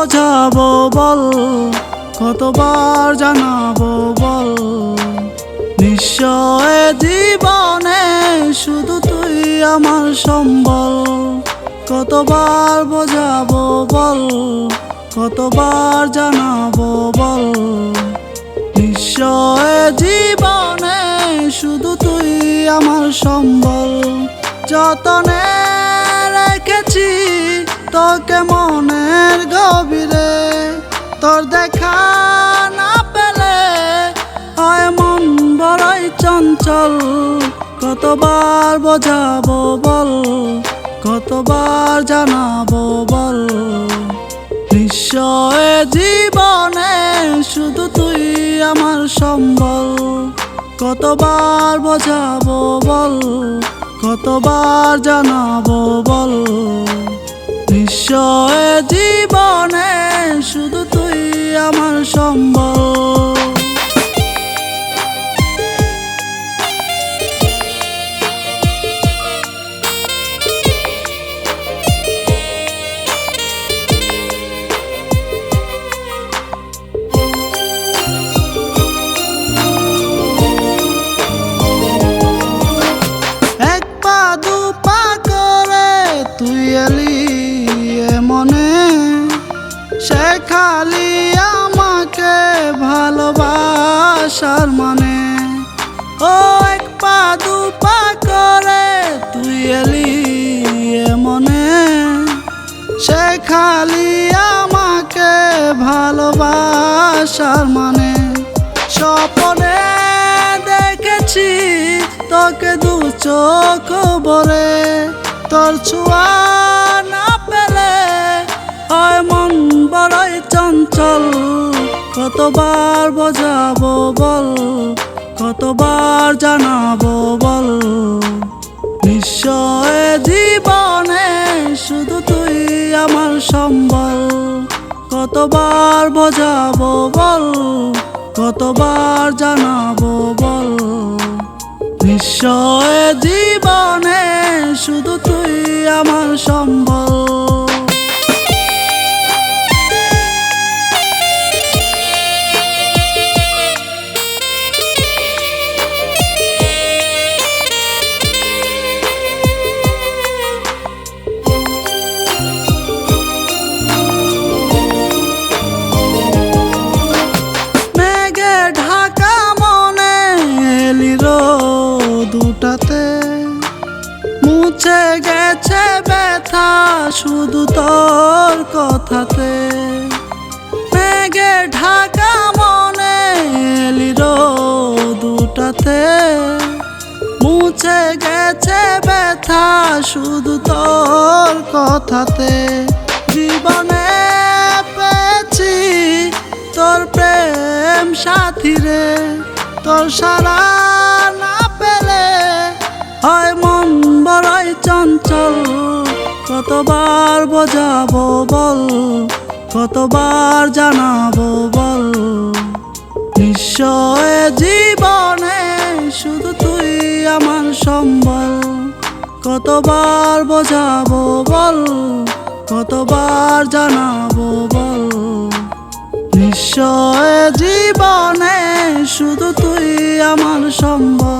বোঝাবো বল, কতবার জানাবো বল। নিশ্চয় জীবনে শুধু তুই আমার সম্বল। কতবার বোঝাবো বল, কতবার জানাবো বল। নিশ্চয় জীবনে শুধু তুই আমার সম্বল। যতনে রেখেছি তোকে মনের গভীরে, তোর দেখা না পেলে হয় মন বড়ই চঞ্চল। কতবার বোঝাবো বল, কতবার জানাবো বল। নিশ্চয় জীবনে শুধু তুই আমার সম্বল। কতবার বোঝাবো বল, কতবার জানাবো বল। নিশ্চয় জীবনে শুধু তুই আমার সম্বল। তুই এলি মনে, শেখালি আমাকে ভালোবাসার মানে। ও এক পা দু পা করে তুই এলি মনে, শেখালি আমাকে ভালোবাসার মানে। স্বপ্নে দেখেছি তোকে দু চোখ ভরে, তোর ছোঁয়া না পেলে হয় মন বড়ই চঞ্চল। কতবার বোঝাবো বল, কতবার জানাবো বল। নিশ্চয় জীবনে শুধু তুই আমার সম্বল। কতবার বোঝাবো বল, কতবার জানাবো বল। নিশ্চয় জীবনে শুধু তুই আমার সম্বল। মেঘে ঢাকা মনে এলি দুটাতে, মুছে গেছে ব্যথা শুধু তোর কথাতে। মেঘে ঢাকা মনে এলি দুটাতে, মুছে গেছে ব্যথা শুধু তোর কথাতে। জীবনে পেয়েছি তোর প্রেম সাথী রে, তোর সারা না পেলে হয় মন বড়ই চঞ্চল। কতবার বোঝাবো বল, কতবার জানাবো বল। নিশ্চয় জীবনে শুধু তুই আমার সম্বল। কতবার বোঝাবো বল, কতবার জানাবো বল। নিশ্চয় জীবনে শুধু তুই আমার সম্বল।